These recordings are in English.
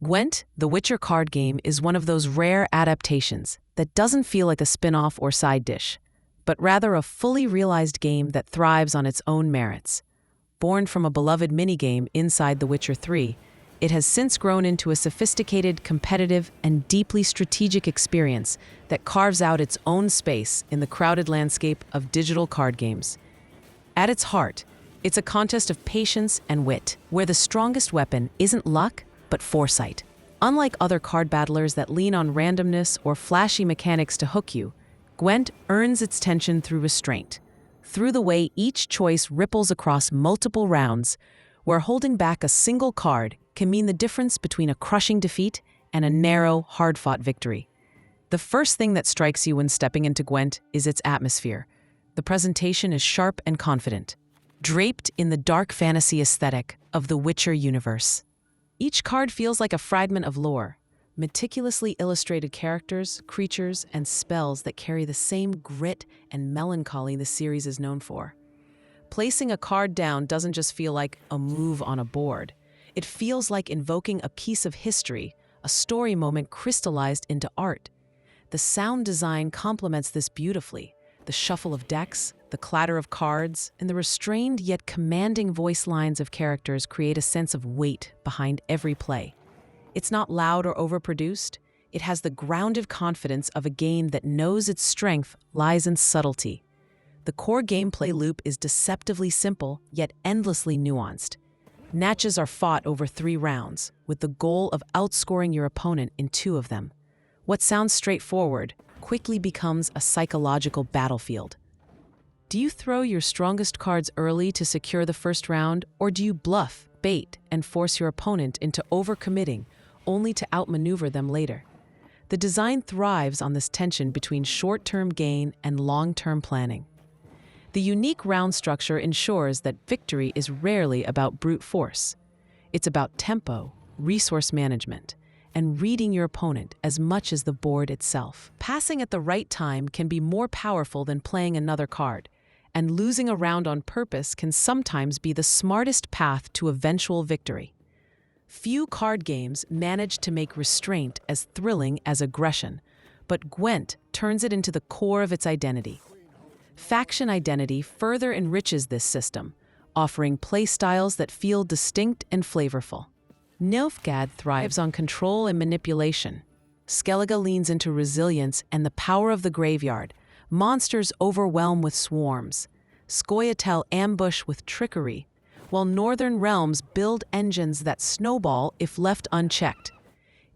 Gwent, the Witcher card game, is one of those rare adaptations that doesn't feel like a spin-off or side dish, but rather a fully realized game that thrives on its own merits. Born from a beloved minigame inside The Witcher 3, it has since grown into a sophisticated, competitive, and deeply strategic experience that carves out its own space in the crowded landscape of digital card games. At its heart, it's a contest of patience and wit, where the strongest weapon isn't luck, but foresight. Unlike other card battlers that lean on randomness or flashy mechanics to hook you, Gwent earns its tension through restraint, through the way each choice ripples across multiple rounds, where holding back a single card can mean the difference between a crushing defeat and a narrow, hard-fought victory. The first thing that strikes you when stepping into Gwent is its atmosphere. The presentation is sharp and confident, draped in the dark fantasy aesthetic of the Witcher universe. Each card feels like a fragment of lore, meticulously illustrated characters, creatures, and spells that carry the same grit and melancholy the series is known for. Placing a card down doesn't just feel like a move on a board. It feels like invoking a piece of history, a story moment crystallized into art. The sound design complements this beautifully. The shuffle of decks, the clatter of cards, and the restrained yet commanding voice lines of characters create a sense of weight behind every play. It's not loud or overproduced. It has the grounded confidence of a game that knows its strength lies in subtlety. The core gameplay loop is deceptively simple, yet endlessly nuanced. Matches are fought over 3 rounds, with the goal of outscoring your opponent in 2 of them. What sounds straightforward quickly becomes a psychological battlefield. Do you throw your strongest cards early to secure the first round, or do you bluff, bait, and force your opponent into overcommitting, only to outmaneuver them later? The design thrives on this tension between short-term gain and long-term planning. The unique round structure ensures that victory is rarely about brute force. It's about tempo, resource management, and reading your opponent as much as the board itself. Passing at the right time can be more powerful than playing another card, and losing a round on purpose can sometimes be the smartest path to eventual victory. Few card games manage to make restraint as thrilling as aggression, but Gwent turns it into the core of its identity. Faction identity further enriches this system, offering playstyles that feel distinct and flavorful. Nilfgaard thrives on control and manipulation. Skellige leans into resilience and the power of the graveyard. Monsters overwhelm with swarms. Scoia'tael ambush with trickery, while Northern Realms build engines that snowball if left unchecked.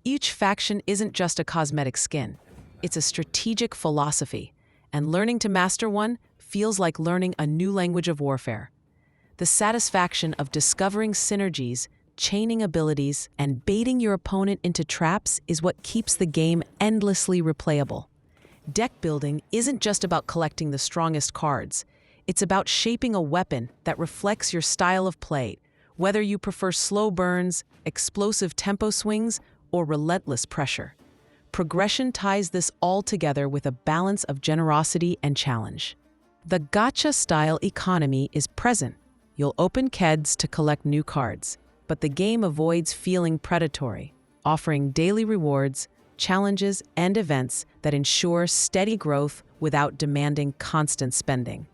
Each faction isn't just a cosmetic skin. It's a strategic philosophy, and learning to master one feels like learning a new language of warfare. The satisfaction of discovering synergies, chaining abilities, and baiting your opponent into traps is what keeps the game endlessly replayable. Deck building isn't just about collecting the strongest cards. It's about shaping a weapon that reflects your style of play, whether you prefer slow burns, explosive tempo swings, or relentless pressure. Progression ties this all together with a balance of generosity and challenge. The gacha-style economy is present. You'll open KEDs to collect new cards, but the game avoids feeling predatory, offering daily rewards, challenges, and events that ensure steady growth without demanding constant spending.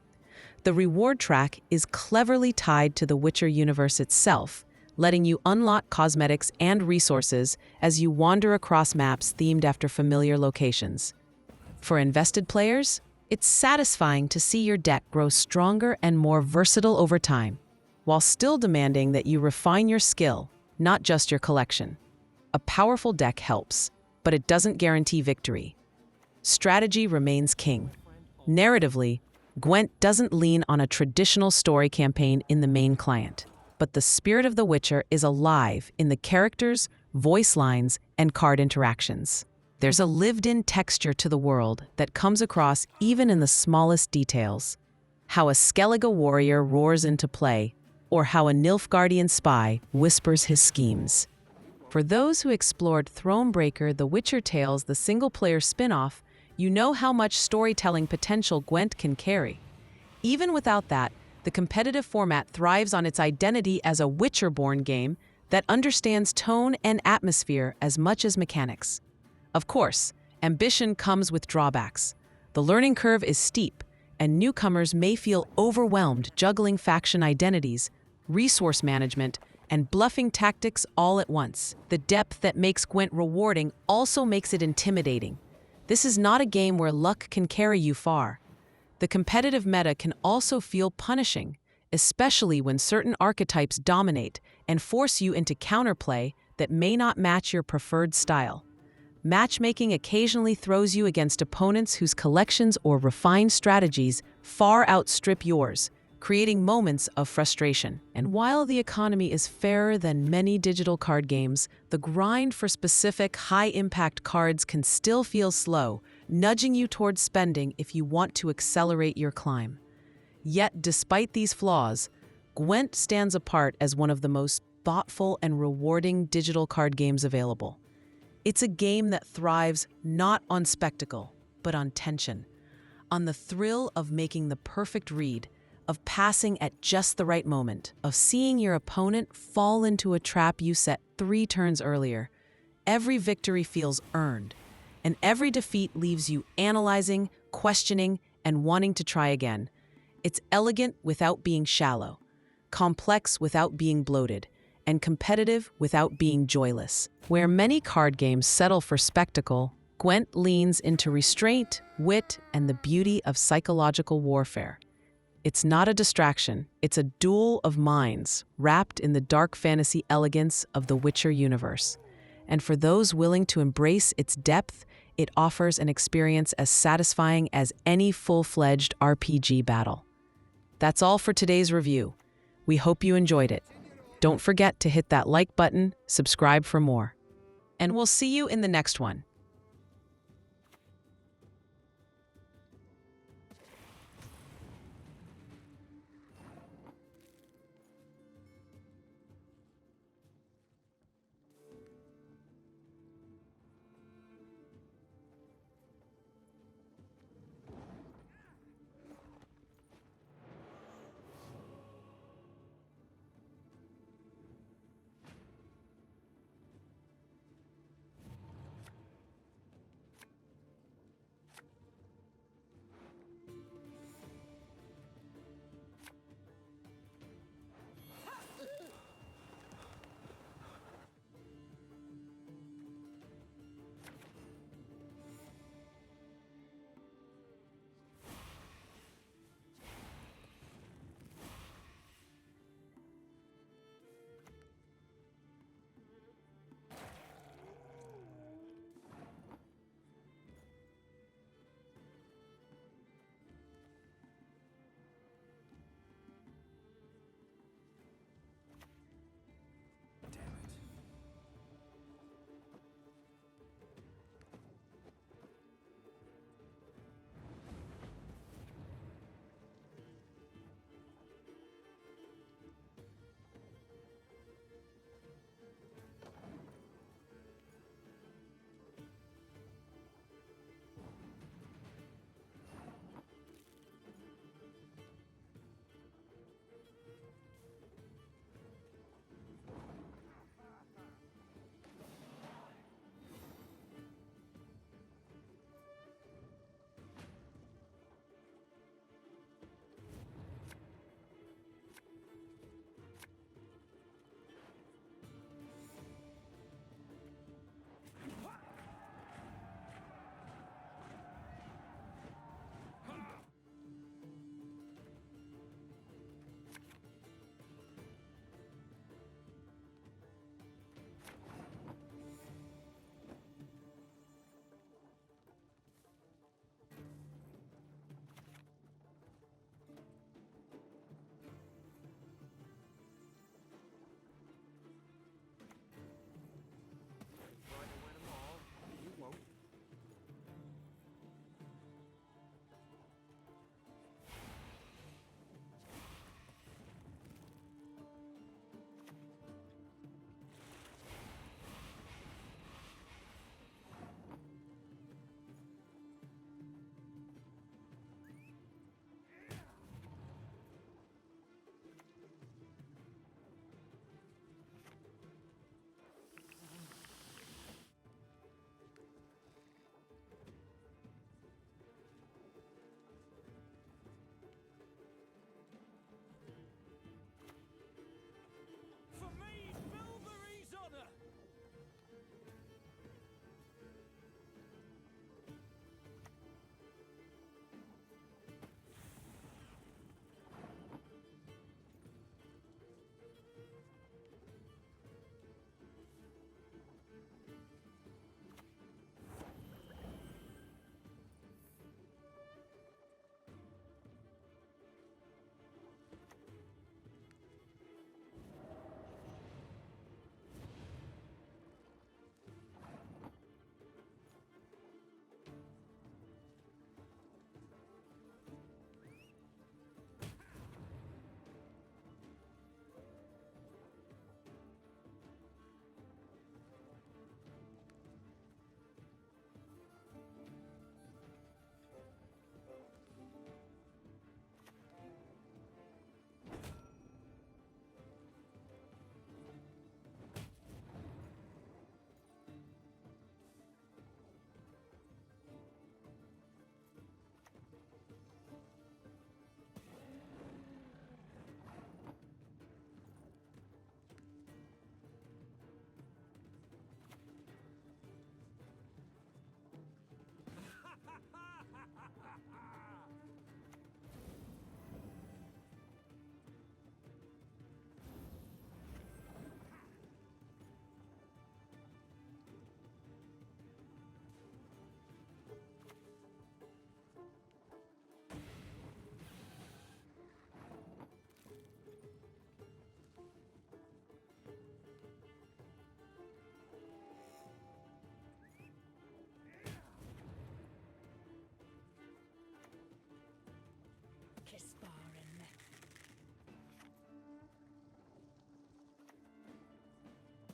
The reward track is cleverly tied to the Witcher universe itself, letting you unlock cosmetics and resources as you wander across maps themed after familiar locations. For invested players, it's satisfying to see your deck grow stronger and more versatile over time, while still demanding that you refine your skill, not just your collection. A powerful deck helps, but it doesn't guarantee victory. Strategy remains king. Narratively, Gwent doesn't lean on a traditional story campaign in the main client, but the spirit of The Witcher is alive in the characters, voice lines, and card interactions. There's a lived-in texture to the world that comes across even in the smallest details. How a Skellige warrior roars into play, or how a Nilfgaardian spy whispers his schemes. For those who explored Thronebreaker: The Witcher Tales, the single-player spin-off, you know how much storytelling potential Gwent can carry. Even without that, the competitive format thrives on its identity as a Witcher-born game that understands tone and atmosphere as much as mechanics. Of course, ambition comes with drawbacks. The learning curve is steep, and newcomers may feel overwhelmed juggling faction identities, resource management, and bluffing tactics all at once. The depth that makes Gwent rewarding also makes it intimidating. This is not a game where luck can carry you far. The competitive meta can also feel punishing, especially when certain archetypes dominate and force you into counterplay that may not match your preferred style. Matchmaking occasionally throws you against opponents whose collections or refined strategies far outstrip yours, creating moments of frustration. And while the economy is fairer than many digital card games, the grind for specific high-impact cards can still feel slow, nudging you towards spending if you want to accelerate your climb. Yet, despite these flaws, Gwent stands apart as one of the most thoughtful and rewarding digital card games available. It's a game that thrives not on spectacle, but on tension, on the thrill of making the perfect read, of passing at just the right moment, of seeing your opponent fall into a trap you set 3 turns earlier. Every victory feels earned, and every defeat leaves you analyzing, questioning, and wanting to try again. It's elegant without being shallow, complex without being bloated, and competitive without being joyless. Where many card games settle for spectacle, Gwent leans into restraint, wit, and the beauty of psychological warfare. It's not a distraction, it's a duel of minds wrapped in the dark fantasy elegance of the Witcher universe. And for those willing to embrace its depth, it offers an experience as satisfying as any full-fledged RPG battle. That's all for today's review. We hope you enjoyed it. Don't forget to hit that like button, subscribe for more. And we'll see you in the next one.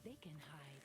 They can hide